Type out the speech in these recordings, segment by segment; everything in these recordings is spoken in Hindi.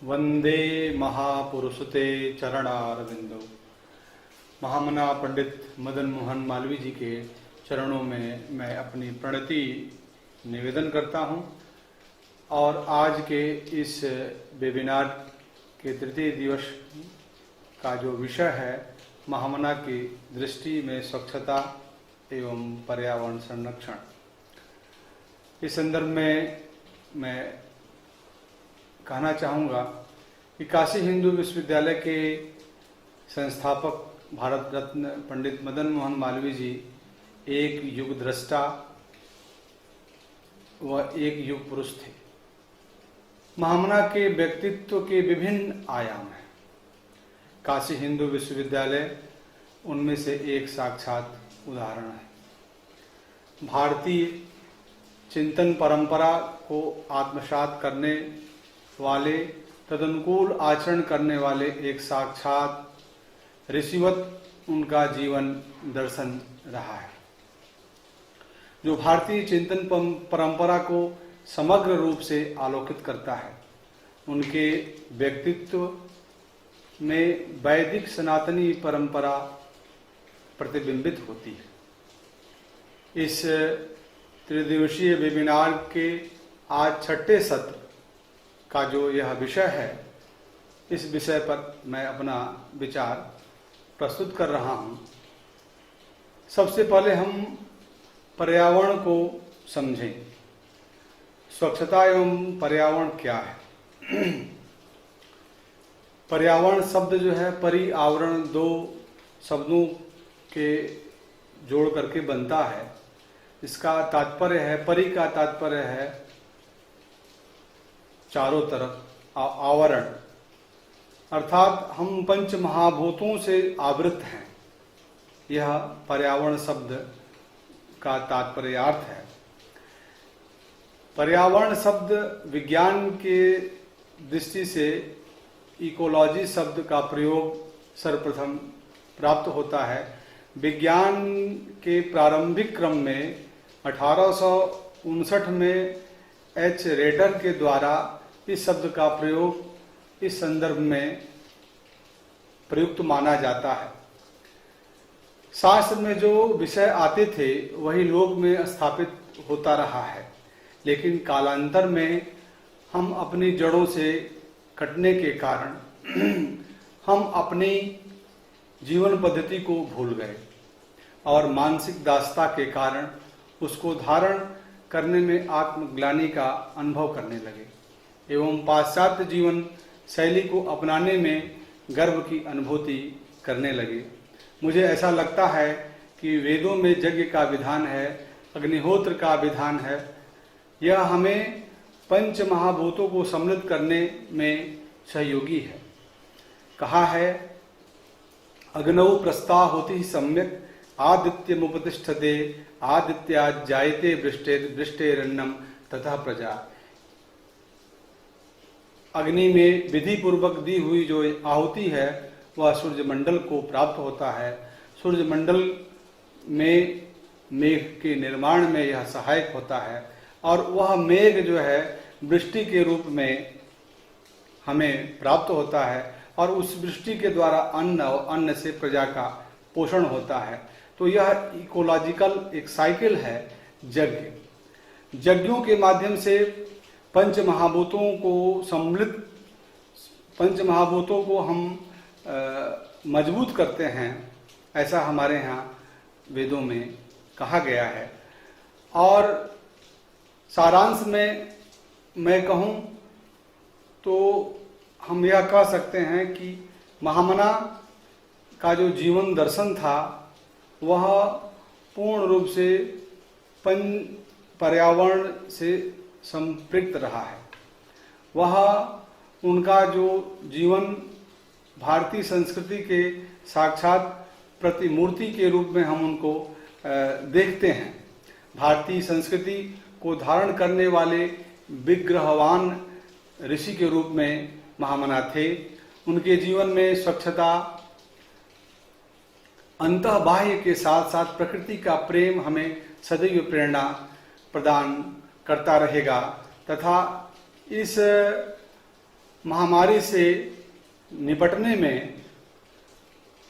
वंदे महापुरुषते चरणारविंदो। महामना पंडित मदन मोहन मालवीय जी के चरणों में मैं अपनी प्रणति निवेदन करता हूं और आज के इस वेबिनार के तृतीय दिवस का जो विषय है महामना की दृष्टि में स्वच्छता एवं पर्यावरण संरक्षण, इस संदर्भ में मैं कहना चाहूँगा कि काशी हिंदू विश्वविद्यालय के संस्थापक भारत रत्न पंडित मदन मोहन मालवीय जी एक युग दृष्टा व एक युग पुरुष थे। महामना के व्यक्तित्व के विभिन्न आयाम हैं। काशी हिंदू विश्वविद्यालय उनमें से एक साक्षात उदाहरण है। भारतीय चिंतन परंपरा को आत्मसात करने वाले, तदनुकूल आचरण करने वाले एक साक्षात ऋषिवत उनका जीवन दर्शन रहा है, जो भारतीय चिंतन परंपरा को समग्र रूप से आलोकित करता है। उनके व्यक्तित्व में वैदिक सनातनी परंपरा प्रतिबिंबित होती है। इस त्रिदिवसीय वेबिनार के आज छठे सत्र का जो यह विषय है, इस विषय पर मैं अपना विचार प्रस्तुत कर रहा हूं। सबसे पहले हम पर्यावरण को समझें। स्वच्छता एवं पर्यावरण क्या है? पर्यावरण शब्द जो है परिआवरण दो शब्दों के जोड़ करके बनता है। इसका तात्पर्य है, परि का तात्पर्य है चारों तरफ आवरण, अर्थात हम पंच महाभूतों से आवृत हैं। यह पर्यावरण शब्द का तात्पर्यार्थ है। पर्यावरण शब्द विज्ञान के दृष्टि से इकोलॉजी शब्द का प्रयोग सर्वप्रथम प्राप्त होता है। विज्ञान के प्रारंभिक क्रम में 1859 में एच रेडर के द्वारा इस शब्द का प्रयोग इस संदर्भ में प्रयुक्त माना जाता है। शास्त्र में जो विषय आते थे वही लोक में स्थापित होता रहा है, लेकिन कालांतर में हम अपनी जड़ों से कटने के कारण हम अपनी जीवन पद्धति को भूल गए और मानसिक दासता के कारण उसको धारण करने में आत्मग्लानि का अनुभव करने लगे एवं पाश्चात्य जीवन शैली को अपनाने में गर्व की अनुभूति करने लगे। मुझे ऐसा लगता है कि वेदों में यज्ञ का विधान है, अग्निहोत्र का विधान है। यह हमें पंच महाभूतों को सम्मिलित करने में सहयोगी है। कहा है, अग्नौ प्रस्ता होति सम्यक आदित्य मुपतिष्ठते आदित्या जायते वृष्टेरन्नम तथा प्रजा। अग्नि में विधि पूर्वक दी हुई जो आहुति है वह सूर्यमंडल को प्राप्त होता है। सूर्यमंडल में मेघ के निर्माण में यह सहायक होता है और वह मेघ जो है वृष्टि के रूप में हमें प्राप्त होता है और उस वृष्टि के द्वारा अन्न और अन्न से प्रजा का पोषण होता है। तो यह इकोलॉजिकल एक साइकिल है। यज्ञ, यज्ञों के माध्यम से पंच महाभूतों को सम्मिलित, पंच महाभूतों को हम मजबूत करते हैं, ऐसा हमारे यहाँ वेदों में कहा गया है। और सारांश में मैं कहूँ तो हम यह कह सकते हैं कि महामना का जो जीवन दर्शन था वह पूर्ण रूप से पर्यावरण से संपृक्त रहा है। वह उनका जो जीवन भारतीय संस्कृति के साक्षात प्रतिमूर्ति के रूप में हम उनको देखते हैं। भारतीय संस्कृति को धारण करने वाले विग्रहवान ऋषि के रूप में महामना थे। उनके जीवन में स्वच्छता, अंतः बाह्य के साथ साथ प्रकृति का प्रेम हमें सदैव प्रेरणा प्रदान करता रहेगा तथा इस महामारी से निपटने में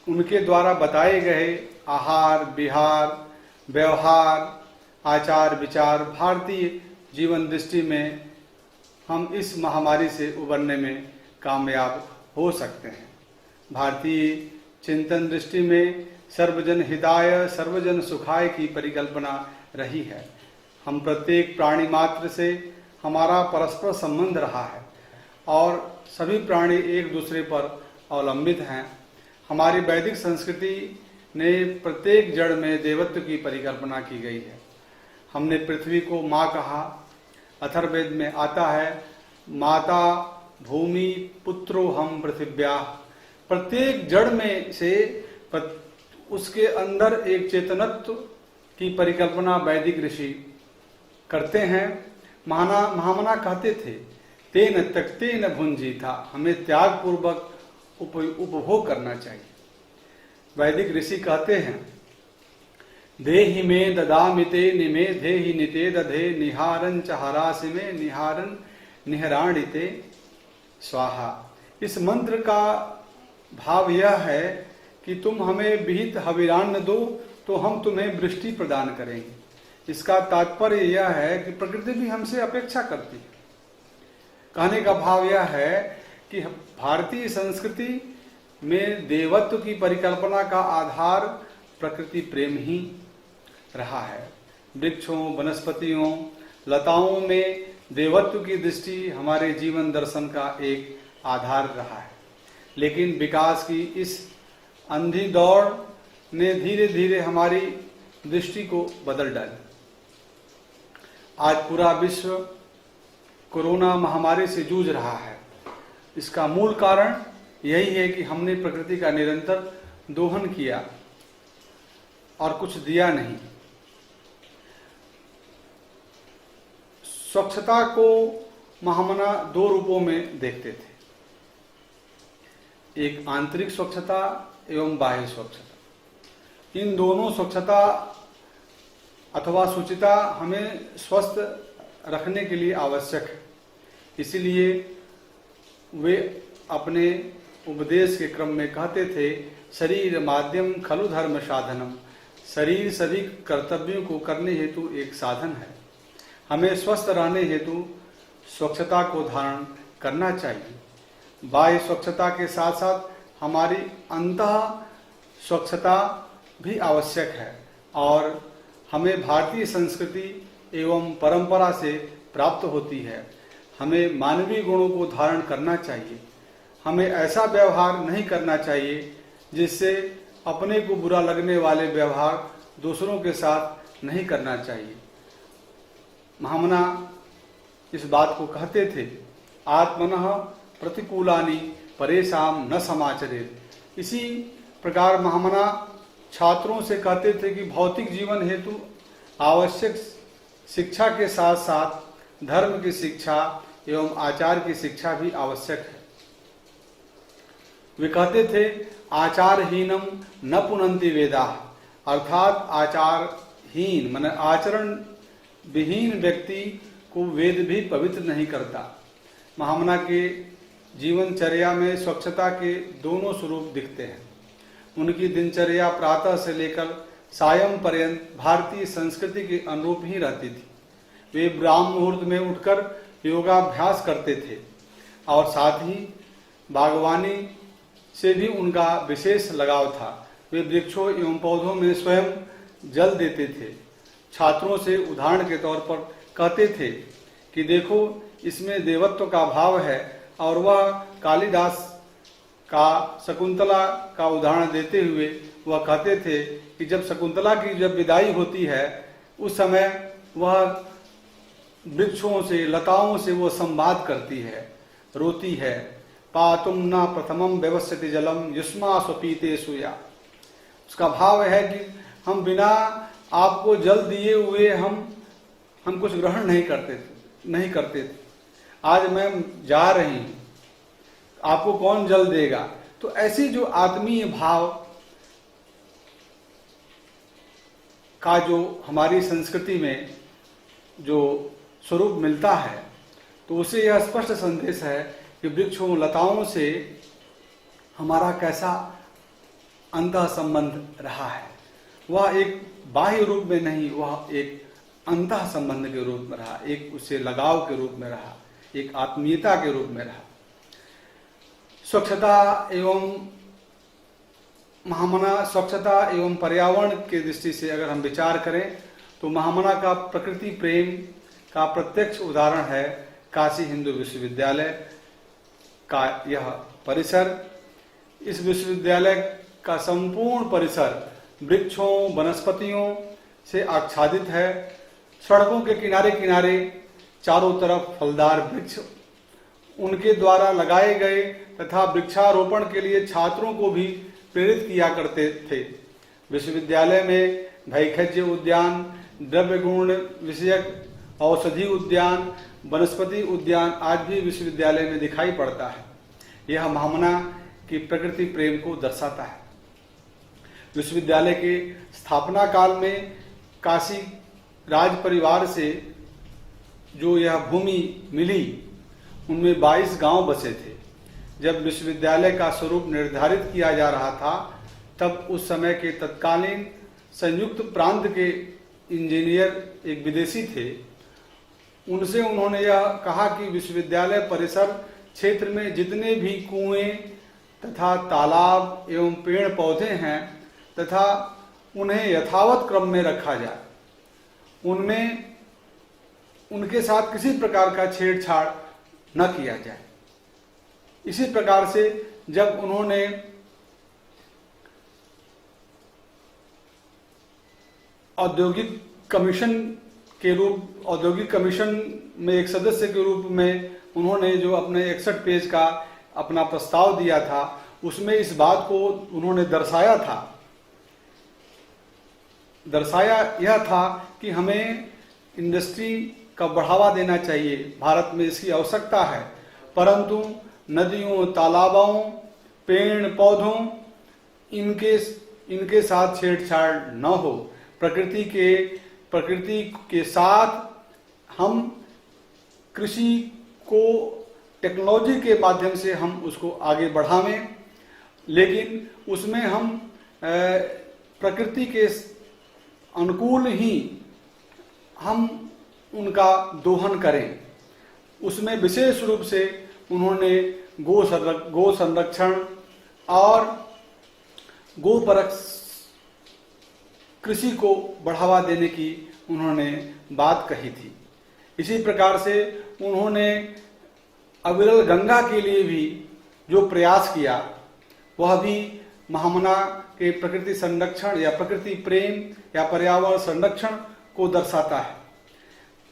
उनके द्वारा बताए गए आहार विहार व्यवहार आचार विचार भारतीय जीवन दृष्टि में हम इस महामारी से उबरने में कामयाब हो सकते हैं। भारतीय चिंतन दृष्टि में सर्वजन हिताय सर्वजन सुखाय की परिकल्पना रही है। हम प्रत्येक प्राणी मात्र से हमारा परस्पर संबंध रहा है और सभी प्राणी एक दूसरे पर अवलंबित हैं। हमारी वैदिक संस्कृति ने प्रत्येक जड़ में देवत्व की परिकल्पना की गई है। हमने पृथ्वी को माँ कहा। अथर्ववेद में आता है माता भूमि पुत्रो हम पृथिव्या। प्रत्येक जड़ में से उसके अंदर एक चेतनत्व की परिकल्पना वैदिक ऋषि करते हैं। महामना कहते थे तेन त्यक्ते न भुंजी था, हमें त्याग पूर्वक उपभोग करना चाहिए। वैदिक ऋषि कहते हैं देहि में ददामिते निमे देहि निते दधे निहारं च हरासि में निहारं निहराणिते स्वाहा। इस मंत्र का भाव यह है कि तुम हमें विहित हविरान्न दो तो हम तुम्हें वृष्टि प्रदान करेंगे। इसका तात्पर्य यह है कि प्रकृति भी हमसे अपेक्षा करती है। कहने का भाव यह है कि भारतीय संस्कृति में देवत्व की परिकल्पना का आधार प्रकृति प्रेम ही रहा है। वृक्षों वनस्पतियों लताओं में देवत्व की दृष्टि हमारे जीवन दर्शन का एक आधार रहा है। लेकिन विकास की इस अंधी दौड़ ने धीरे धीरे हमारी दृष्टि को बदल डाली। आज पूरा विश्व कोरोना महामारी से जूझ रहा है। इसका मूल कारण यही है कि हमने प्रकृति का निरंतर दोहन किया और कुछ दिया नहीं। स्वच्छता को महामना दो रूपों में देखते थे, एक आंतरिक स्वच्छता एवं बाह्य स्वच्छता। इन दोनों स्वच्छता अथवा शुचिता हमें स्वस्थ रखने के लिए आवश्यक है। इसीलिए वे अपने उपदेश के क्रम में कहते थे शरीर माध्यम खलु धर्म साधनम। शरीर सभी कर्तव्यों को करने हेतु एक साधन है। हमें स्वस्थ रहने हेतु स्वच्छता को धारण करना चाहिए। बाह्य स्वच्छता के साथ साथ हमारी अंतः स्वच्छता भी आवश्यक है और हमें भारतीय संस्कृति एवं परंपरा से प्राप्त होती है। हमें मानवीय गुणों को धारण करना चाहिए। हमें ऐसा व्यवहार नहीं करना चाहिए जिससे अपने को बुरा लगने वाले व्यवहार दूसरों के साथ नहीं करना चाहिए। महामना इस बात को कहते थे आत्मनः प्रतिकूलानि परेशान न समाचरेत्। इसी प्रकार महामना छात्रों से कहते थे कि भौतिक जीवन हेतु आवश्यक शिक्षा के साथ साथ धर्म की शिक्षा एवं आचार की शिक्षा भी आवश्यक है। वे कहते थे आचारहीनम न पुनन्ति वेदा, अर्थात आचारहीन माने आचरण विहीन व्यक्ति को वेद भी पवित्र नहीं करता। महामना के जीवनचर्या में स्वच्छता के दोनों स्वरूप दिखते हैं। उनकी दिनचर्या प्रातः से लेकर सायं पर्यंत भारतीय संस्कृति के अनुरूप ही रहती थी। वे ब्राह्म मुहूर्त में उठकर योगाभ्यास करते थे और साथ ही बागवानी से भी उनका विशेष लगाव था। वे वृक्षों एवं पौधों में स्वयं जल देते थे। छात्रों से उदाहरण के तौर पर कहते थे कि देखो इसमें देवत्व का भाव है और वह कालिदास का शकुंतला का उदाहरण देते हुए वह कहते थे कि जब शकुंतला की जब विदाई होती है उस समय वह वृक्षों से लताओं से वो संवाद करती है, रोती है। पातुम न प्रथमम व्यवस्थित जलम युष्मा स्वपीते सुया। उसका भाव है कि हम बिना आपको जल दिए हुए हम कुछ ग्रहण नहीं करते थे। आज मैं जा रही हूं, आपको कौन जल देगा। तो ऐसी जो आत्मीय भाव का जो हमारी संस्कृति में जो स्वरूप मिलता है तो उसे यह स्पष्ट संदेश है कि वृक्षों लताओं से हमारा कैसा अंतः संबंध रहा है। वह एक बाह्य रूप में नहीं, वह एक अंतः संबंध के रूप में रहा, एक उससे लगाव के रूप में रहा, एक आत्मीयता के रूप में रहा। स्वच्छता एवं पर्यावरण की दृष्टि से अगर हम विचार करें तो महामना का प्रकृति प्रेम का प्रत्यक्ष उदाहरण है काशी हिंदू विश्वविद्यालय का यह परिसर। इस विश्वविद्यालय का संपूर्ण परिसर वृक्षों वनस्पतियों से आच्छादित है। सड़कों के किनारे किनारे चारों तरफ फलदार वृक्ष उनके द्वारा लगाए गए तथा वृक्षारोपण के लिए छात्रों को भी प्रेरित किया करते थे। विश्वविद्यालय में भैखज्य उद्यान, द्रव्य गुण विषयक औषधि उद्यान, वनस्पति उद्यान आज भी विश्वविद्यालय में दिखाई पड़ता है। यह महामना की प्रकृति प्रेम को दर्शाता है। विश्वविद्यालय के स्थापना काल में काशी राज परिवार से जो यह भूमि मिली उनमें 22 गांव बसे थे। जब विश्वविद्यालय का स्वरूप निर्धारित किया जा रहा था तब उस समय के तत्कालीन संयुक्त प्रांत के इंजीनियर एक विदेशी थे। उनसे उन्होंने यह कहा कि विश्वविद्यालय परिसर क्षेत्र में जितने भी कुएं तथा तालाब एवं पेड़ पौधे हैं तथा उन्हें यथावत क्रम में रखा जाए, उनमें उनके साथ किसी प्रकार का छेड़छाड़ न किया जाए। इसी प्रकार से जब उन्होंने औद्योगिक कमीशन में एक सदस्य के रूप में उन्होंने जो अपने 61 पेज का अपना प्रस्ताव दिया था उसमें इस बात को उन्होंने दर्शाया यह था कि हमें इंडस्ट्री का बढ़ावा देना चाहिए, भारत में इसकी आवश्यकता है, परंतु नदियों तालाबों पेड़ पौधों इनके साथ छेड़छाड़ न हो। प्रकृति के साथ हम कृषि को टेक्नोलॉजी के माध्यम से हम उसको आगे बढ़ावें, लेकिन उसमें हम प्रकृति के अनुकूल ही हम उनका दोहन करें। उसमें विशेष रूप से उन्होंने गो संरक्षण और गोपरक कृषि को बढ़ावा देने की उन्होंने बात कही थी। इसी प्रकार से उन्होंने अविरल गंगा के लिए भी जो प्रयास किया वह भी महामना के प्रकृति संरक्षण या प्रकृति प्रेम या पर्यावरण संरक्षण को दर्शाता है।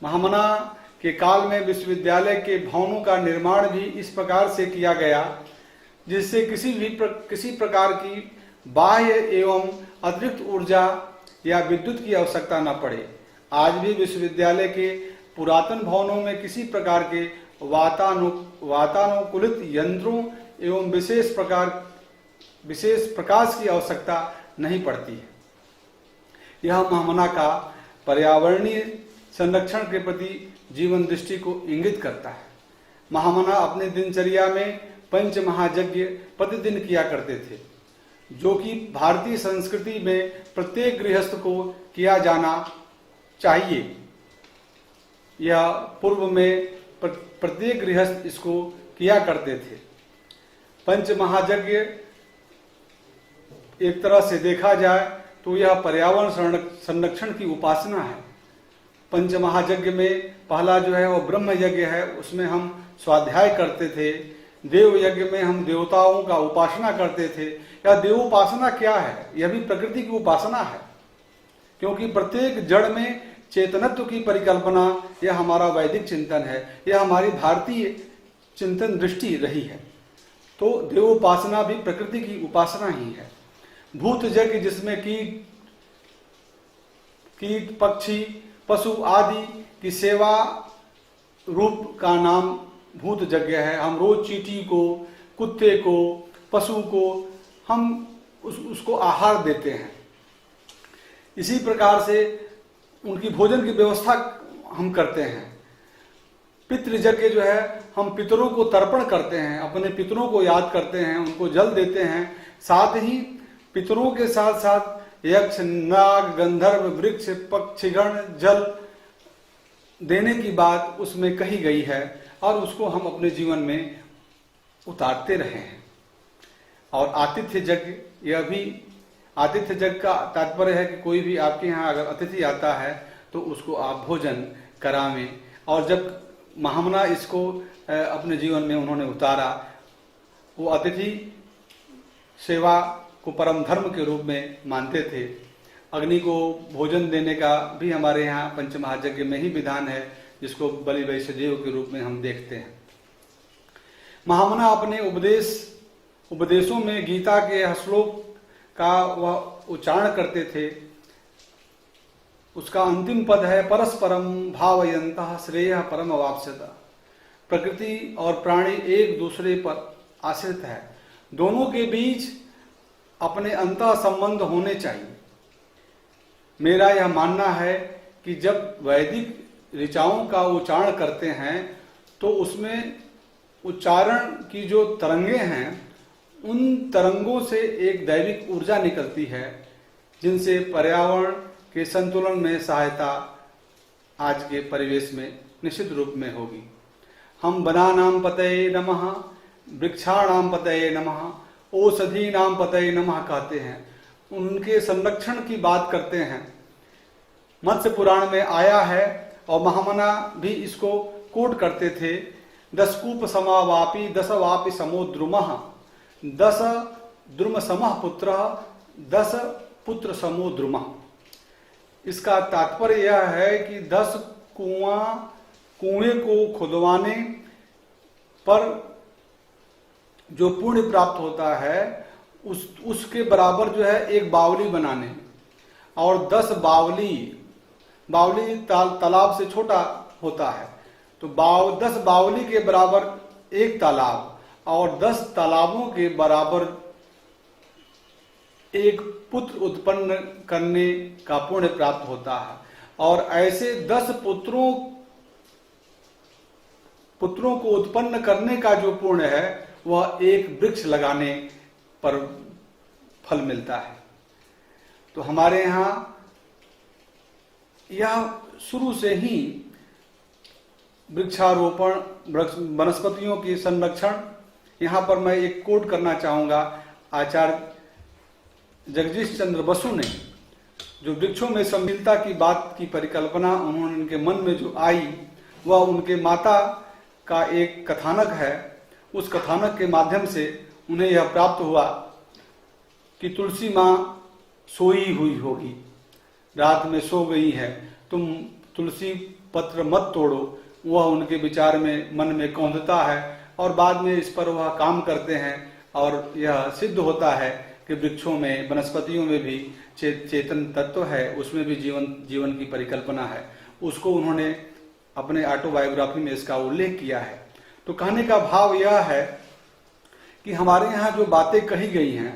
महामना के काल में विश्वविद्यालय के भवनों का निर्माण भी इस प्रकार से किया गया जिससे किसी प्रकार की बाह्य एवं अतिरिक्त ऊर्जा या विद्युत की आवश्यकता न पड़े। आज भी विश्वविद्यालय के पुरातन भवनों में किसी प्रकार के वातानुकूलित यंत्रों एवं विशेष प्रकाश की आवश्यकता नहीं पड़ती है। यह महामना का पर्यावरणीय संरक्षण के प्रति जीवन दृष्टि को इंगित करता है। महामना अपने दिनचर्या में पंच महायज्ञ प्रतिदिन किया करते थे, जो कि भारतीय संस्कृति में प्रत्येक गृहस्थ को किया जाना चाहिए। यह पूर्व में प्रत्येक गृहस्थ इसको किया करते थे। पंच महायज्ञ एक तरह से देखा जाए तो यह पर्यावरण संरक्षण की उपासना है। पंच महायज्ञ में पहला जो है वो ब्रह्म यज्ञ है, उसमें हम स्वाध्याय करते थे। देव यज्ञ में हम देवताओं का उपासना करते थे। यह देवोपासना क्या है? यह भी प्रकृति की उपासना है, क्योंकि प्रत्येक जड़ में चेतनत्व की परिकल्पना यह हमारा वैदिक चिंतन है, यह हमारी भारतीय चिंतन दृष्टि रही है। तो देवोपासना भी प्रकृति की उपासना ही है। भूत यज्ञ जिसमें कीट पक्षी पशु आदि की सेवा रूप का नाम भूत यज्ञ है। हम रोज चींटी को, कुत्ते को, पशु को हम उसको आहार देते हैं। इसी प्रकार से उनकी भोजन की व्यवस्था हम करते हैं। पितृयज्ञ जो है, हम पितरों को तर्पण करते हैं, अपने पितरों को याद करते हैं, उनको जल देते हैं। साथ ही पितरों के साथ साथ यक्ष, नाग, गंधर्व, वृक्ष, पक्षीगण जल देने की बात उसमें कही गई है और उसको हम अपने जीवन में उतारते रहे हैं। और आतिथ्य यज्ञ, यह भी आतिथ्य यज्ञ का तात्पर्य है कि कोई भी आपके यहाँ अगर अतिथि आता है तो उसको आप भोजन करावें। और जब महामना इसको अपने जीवन में उन्होंने उतारा, वो अतिथि सेवा को परम धर्म के रूप में मानते थे। अग्नि को भोजन देने का भी हमारे यहाँ पंचमहायज्ञ में ही विधान है, जिसको बलि वैश्यदेव के रूप में हम देखते हैं। महामना अपने उपदेशों में गीता के श्लोक का वह उच्चारण करते थे। उसका अंतिम पद है परस्परम भावयन्तः श्रेयः परम वाप्स्यत। प्रकृति और प्राणी एक दूसरे पर आश्रित है, दोनों के बीच अपने अंतः संबंध होने चाहिए। मेरा यह मानना है कि जब वैदिक ऋचाओं का उच्चारण करते हैं तो उसमें उच्चारण की जो तरंगे हैं, उन तरंगों से एक दैविक ऊर्जा निकलती है, जिनसे पर्यावरण के संतुलन में सहायता आज के परिवेश में निश्चित रूप में होगी। हम वनानां पतये नमः, वृक्षाणां पतये नमः, औषधीनां पतये नमः कहते हैं, उनके संरक्षण की बात करते हैं। मत्स्य पुराण में आया है और महामना भी इसको कोट करते थे। 10 कूप समावापी 10 वापि समो द्रुमः, 10 द्रुम समः पुत्र 10 पुत्र समो द्रुमः। इसका तात्पर्य यह है कि 10 कुएं को खुदवाने पर जो पुण्य प्राप्त होता है उसके बराबर जो है एक बावली बनाने, और 10 बावली तालाब से छोटा होता है, तो 10 बावली के बराबर एक तालाब और 10 तालाबों के बराबर एक पुत्र उत्पन्न करने का पुण्य प्राप्त होता है। और ऐसे 10 पुत्रों को उत्पन्न करने का जो पुण्य है वह एक वृक्ष लगाने पर फल मिलता है। तो हमारे यहाँ यह शुरू से ही वृक्षारोपण, वनस्पतियों की संरक्षण, यहाँ पर मैं एक कोट करना चाहूँगा। आचार्य जगदीश चंद्र बसु ने जो वृक्षों में संमिलता की बात की परिकल्पना उन्होंने उनके मन में जो आई, वह उनके माता का एक कथानक है। उस कथानक के माध्यम से उन्हें यह प्राप्त हुआ कि तुलसी माँ सोई हुई होगी, रात में सो गई है, तुम तुलसी पत्र मत तोड़ो। वह उनके विचार में मन में कौंधता है और बाद में इस पर वह काम करते हैं और यह सिद्ध होता है कि वृक्षों में, वनस्पतियों में भी चेतन तत्व है, उसमें भी जीवन की परिकल्पना है। उसको उन्होंने अपने ऑटोबायोग्राफी में इसका उल्लेख किया है। तो कहने का भाव यह है कि हमारे यहाँ जो बातें कही गई हैं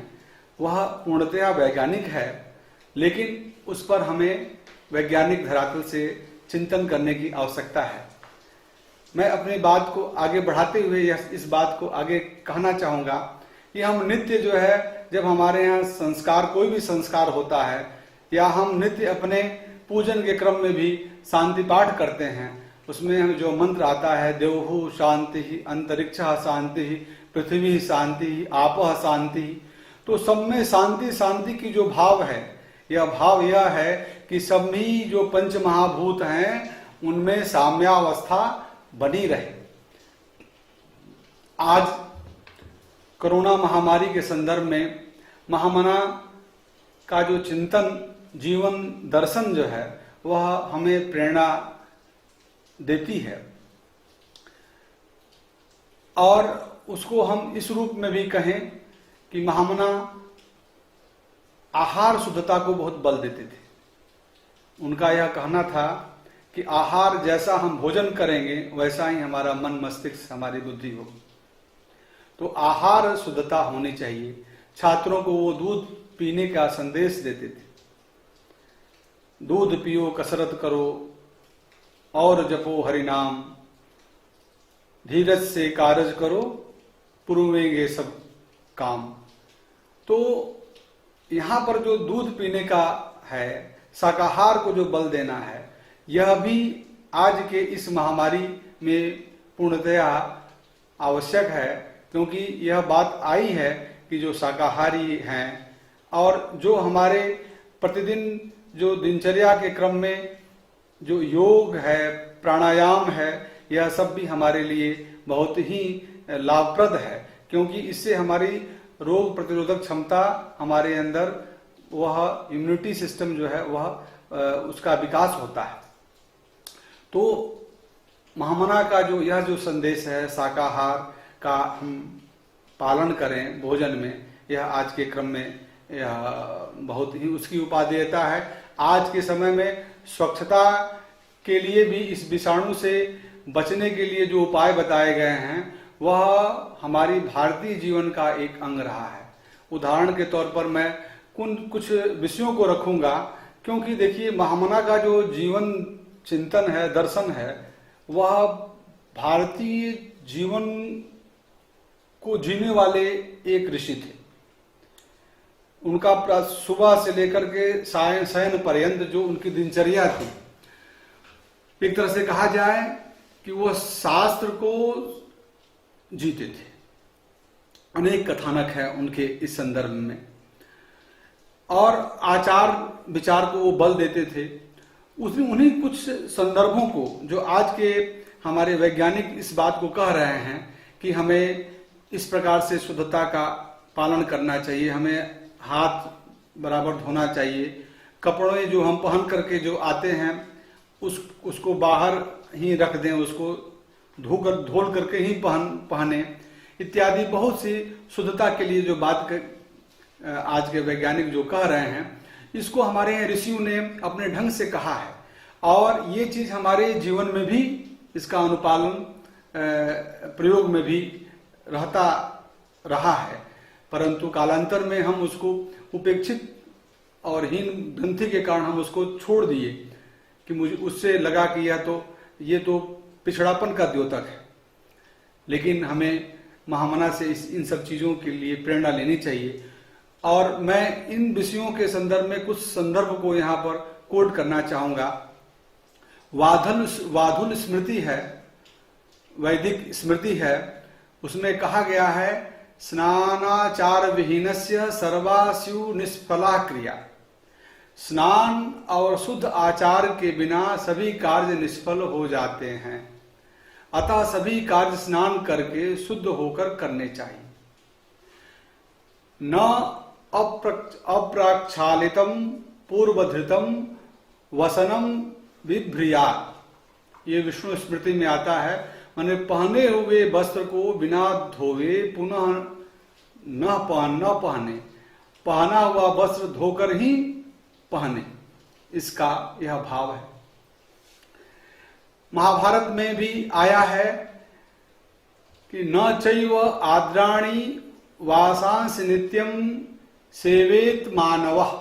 वह पूर्णतया वैज्ञानिक है, लेकिन उस पर हमें वैज्ञानिक धरातल से चिंतन करने की आवश्यकता है। मैं अपनी बात को आगे बढ़ाते हुए इस बात को आगे कहना चाहूँगा कि हम नित्य जो है, जब हमारे यहाँ संस्कार, कोई भी संस्कार होता है, या हम नित्य अपने पूजन के क्रम में भी शांति पाठ करते हैं, उसमें हम जो मंत्र आता है, देवहु शांति, अंतरिक्षः शांति, पृथ्वी शांति, आपः शांति, तो सब में शांति शांति की जो भाव है, यह भाव यह है कि सभी जो पंच महाभूत हैं उनमें साम्यावस्था बनी रहे। आज कोरोना महामारी के संदर्भ में महामना का जो चिंतन, जीवन दर्शन जो है, वह हमें प्रेरणा देती है। और उसको हम इस रूप में भी कहें कि महामना आहार शुद्धता को बहुत बल देते थे। उनका यह कहना था कि आहार जैसा हम भोजन करेंगे वैसा ही हमारा मन, मस्तिष्क, हमारी बुद्धि होगी। तो आहार शुद्धता होनी चाहिए। छात्रों को वो दूध पीने का संदेश देते थे, दूध पियो, कसरत करो और जपो हरि नाम, धीरज से कार्य करो, पुरवेंगे सब काम। तो यहाँ पर जो दूध पीने का है, शाकाहार को जो बल देना है, यह भी आज के इस महामारी में पूर्णतया आवश्यक है, क्योंकि यह बात आई है कि जो शाकाहारी हैं और जो हमारे प्रतिदिन जो दिनचर्या के क्रम में जो योग है, प्राणायाम है, यह सब भी हमारे लिए बहुत ही लाभप्रद है, क्योंकि इससे हमारी रोग प्रतिरोधक क्षमता, हमारे अंदर वह इम्यूनिटी सिस्टम जो है वह उसका विकास होता है। तो महामना का जो यह जो संदेश है, शाकाहार का हम पालन करें भोजन में, यह आज के क्रम में यह बहुत ही उसकी उपादेयता है। आज के समय में स्वच्छता के लिए भी इस विषाणु से बचने के लिए जो उपाय बताए गए हैं वह हमारी भारतीय जीवन का एक अंग रहा है। उदाहरण के तौर पर मैं कुछ विषयों को रखूंगा, क्योंकि देखिए महामना का जो जीवन चिंतन है, दर्शन है, वह भारतीय जीवन को जीने वाले एक ऋषि थे। उनका सुबह से लेकर के शयन पर्यंत जो उनकी दिनचर्या थी, एक तरह से कहा जाए कि वह शास्त्र को जीते थे। अनेक कथानक है उनके इस संदर्भ में, और आचार विचार को वो बल देते थे। उन्हीं कुछ संदर्भों को जो आज के हमारे वैज्ञानिक इस बात को कह रहे हैं कि हमें इस प्रकार से शुद्धता का पालन करना चाहिए, हमें हाथ बराबर धोना चाहिए, कपड़े जो हम पहन करके जो आते हैं उसको बाहर ही रख दें, उसको धोल करके ही पहने, इत्यादि बहुत सी शुद्धता के लिए जो बात आज के वैज्ञानिक जो कह रहे हैं, इसको हमारे ऋषियों ने अपने ढंग से कहा है, और ये चीज हमारे जीवन में भी इसका अनुपालन प्रयोग में भी रहता रहा है। परंतु कालांतर में हम उसको उपेक्षित और हीन ग्रंथि के कारण हम उसको छोड़ दिए कि मुझे उससे लगा कि ये तो पिछड़ापन का द्योतक है। लेकिन हमें महामना से इन सब चीजों के लिए प्रेरणा लेनी चाहिए। और मैं इन विषयों के संदर्भ में कुछ संदर्भ को यहाँ पर कोट करना चाहूंगा। वाधुल स्मृति है, वैदिक स्मृति है, उसमें कहा गया है स्नानाचार विहीनस्य सर्वास्यु निष्फला क्रिया। स्नान और शुद्ध आचार के बिना सभी कार्य निष्फल हो जाते हैं, अतः सभी कार्य स्नान करके शुद्ध होकर करने चाहिए। न अप्रक्षालितम पूर्वधृतम वसनम विभ्रियात्। ये विष्णु स्मृति में आता है, माने पहने हुए वस्त्र को बिना धोवे पुनः न पहने, पहना हुआ वस्त्र धोकर ही पहने, इसका यह भाव है। महाभारत में भी आया है कि न चैव आद्राणि वासांस नित्यम सेवेत मानवः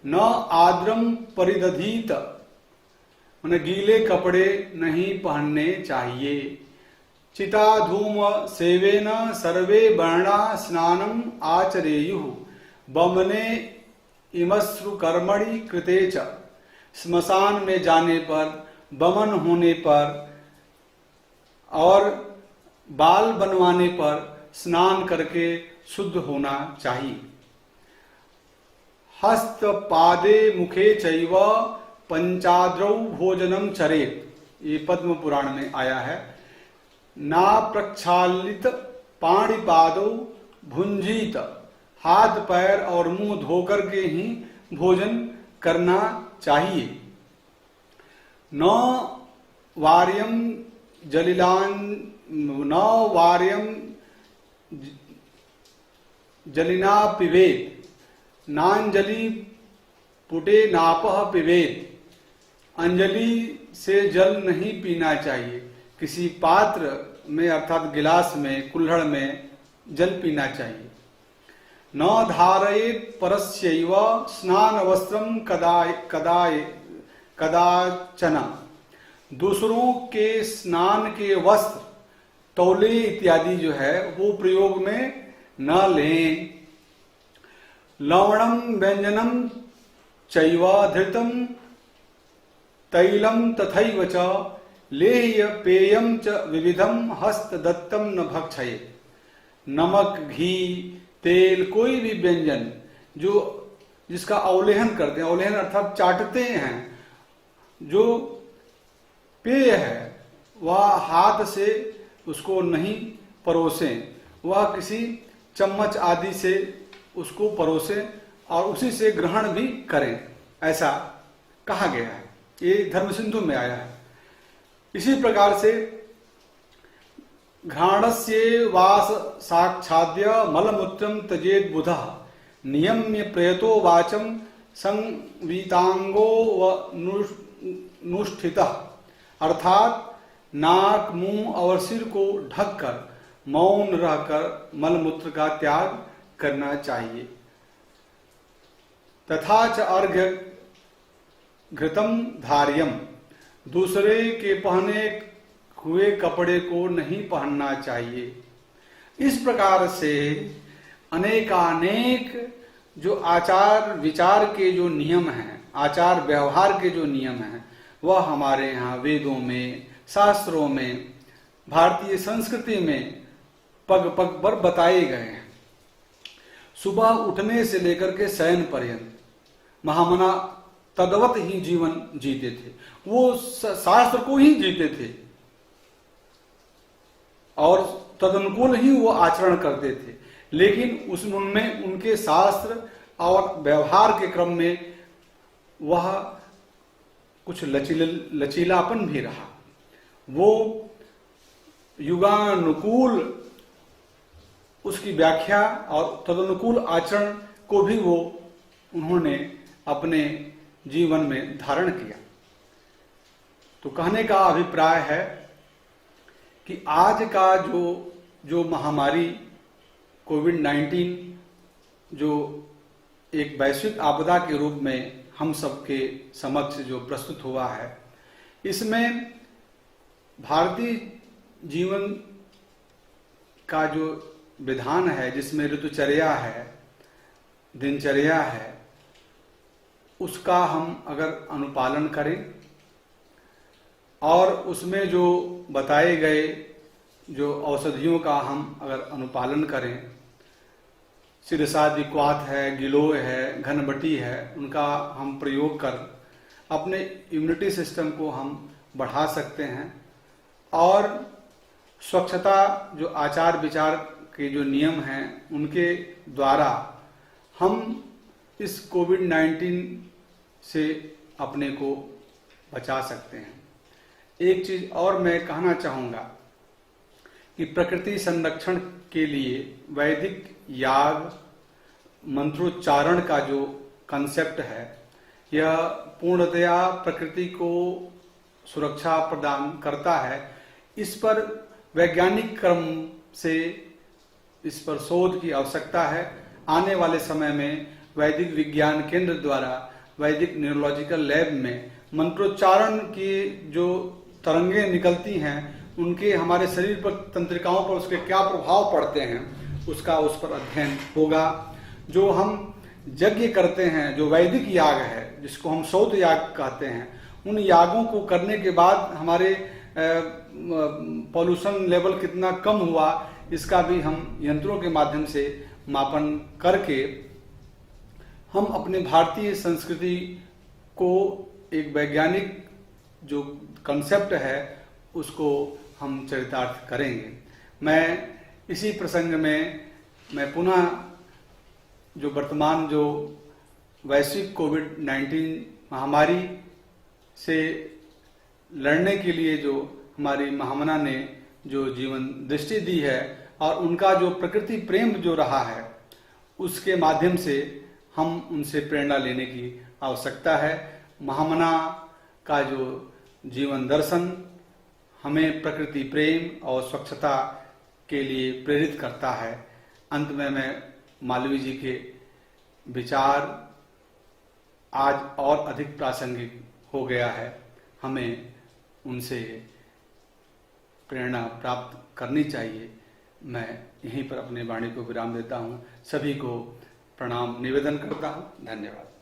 न आद्रम परिदधीत, माने गीले कपड़े नहीं पहनने चाहिए। चिता धूम सेवेन सर्वे वर्णा स्नानम आचरेयुः बमने इमश्रु कर्मणि कृते च। स्मशान में जाने पर, बमन होने पर और बाल बनवाने पर स्नान करके शुद्ध होना चाहिए। हस्त पादे मुखे चैव पंचाद्रौ भोजनम चरेत, ये पद्म पुराण में आया है। ना प्रक्षालित पाणिपादौ भुंजीत, हाथ पैर और मुंह धोकर के ही भोजन करना चाहिए। न वार्यम जलिना पिबेत, नांजलि पुटे नापह पिबेत। अंजलि से जल नहीं पीना चाहिए, किसी पात्र में अर्थात गिलास में, कुल्हड़ में जल पीना चाहिए। न धारयेत परस्यैव स्नान वस्त्रम कदाचन, दूसरों के स्नान के वस्त्र तौले इत्यादि जो है वो प्रयोग में न लें। लवणम व्यंजनम चैवा धृतम तैलम तथैव च लेह्य पेयम च विविधम हस्त दत्तम न भक्षये। नमक, घी, तेल, कोई भी व्यंजन जो जिसका अवलेहन करते हैं, अवलेहन अर्थात चाटते हैं, जो पेय है वह हाथ से उसको नहीं परोसें, वह किसी चम्मच आदि से उसको परोसें और उसी से ग्रहण भी करें, ऐसा कहा गया है। ये धर्म सिंधु में आया है। इसी प्रकार से घ्राणस्य वास साक्षाद्य मलमूत्रम त्यजेत बुधः नियम्य प्रयतो वाचम संवीतांगो व नुष्ठितः। अर्थात नाक, मुंह और सिर को ढककर मौन रहकर मलमूत्र का त्याग करना चाहिए। तथा च अर्घ्य घृतम धार्यम, दूसरे के पहने हुए कपड़े को नहीं पहनना चाहिए। इस प्रकार से अनेकानेक जो आचार विचार के जो नियम हैं, आचार व्यवहार के जो नियम हैं, वह हमारे यहाँ वेदों में, शास्त्रों में, भारतीय संस्कृति में पग पग पर बताए गए हैं। सुबह उठने से लेकर के शयन पर्यंत महामना तदवत ही जीवन जीते थे। वो शास्त्र को ही जीते थे और तदनुकूल ही वो आचरण करते थे। लेकिन उनमें उनके शास्त्र और व्यवहार के क्रम में वह कुछ लचीलापन भी रहा। वो युगानुकूल उसकी व्याख्या और तदनुकूल आचरण को भी वो उन्होंने अपने जीवन में धारण किया। तो कहने का अभिप्राय है कि आज का जो महामारी कोविड-19 जो एक वैश्विक आपदा के रूप में हम सबके समक्ष जो प्रस्तुत हुआ है, इसमें भारतीय जीवन का जो विधान है, जिसमें ऋतुचर्या है, दिनचर्या है, उसका हम अगर अनुपालन करें और उसमें जो बताए गए जो औषधियों का हम अगर अनुपालन करें, सिरसादिक्वात है, गिलोय है, घनबटी है, उनका हम प्रयोग कर अपने इम्यूनिटी सिस्टम को हम बढ़ा सकते हैं। और स्वच्छता जो आचार विचार के जो नियम हैं, उनके द्वारा हम इस कोविड-19 से अपने को बचा सकते हैं। एक चीज और मैं कहना चाहूँगा कि प्रकृति संरक्षण के लिए वैदिक याग मंत्रोच्चारण का जो कंसेप्ट है, यह पूर्णतया प्रकृति को सुरक्षा प्रदान करता है। इस पर वैज्ञानिक क्रम से इस पर शोध की आवश्यकता है। आने वाले समय में वैदिक विज्ञान केंद्र द्वारा वैदिक न्यूरोलॉजिकल लैब में मंत्रोच्चारण की जो तरंगें निकलती हैं, उनके हमारे शरीर पर, तंत्रिकाओं पर उसके क्या प्रभाव पड़ते हैं, उसका उस पर अध्ययन होगा। जो हम यज्ञ करते हैं, जो वैदिक याग है, जिसको हम शौत याग कहते हैं, उन यागों को करने के बाद हमारे पॉल्यूशन लेवल कितना कम हुआ, इसका भी हम यंत्रों के माध्यम से मापन करके हम अपने भारतीय संस्कृति को एक वैज्ञानिक जो कंसेप्ट है उसको हम चरितार्थ करेंगे। मैं इसी प्रसंग में मैं पुनः जो वर्तमान जो वैश्विक कोविड-19 महामारी से लड़ने के लिए जो हमारी महामना ने जो जीवन दृष्टि दी है और उनका जो प्रकृति प्रेम जो रहा है, उसके माध्यम से हम उनसे प्रेरणा लेने की आवश्यकता है। महामना का जो जीवन दर्शन हमें प्रकृति प्रेम और स्वच्छता के लिए प्रेरित करता है। अंत में मैं मालवीय जी के विचार आज और अधिक प्रासंगिक हो गया है, हमें उनसे प्रेरणा प्राप्त करनी चाहिए। मैं यहीं पर अपने वाणी को विराम देता हूँ। सभी को प्रणाम निवेदन करता हूँ। धन्यवाद।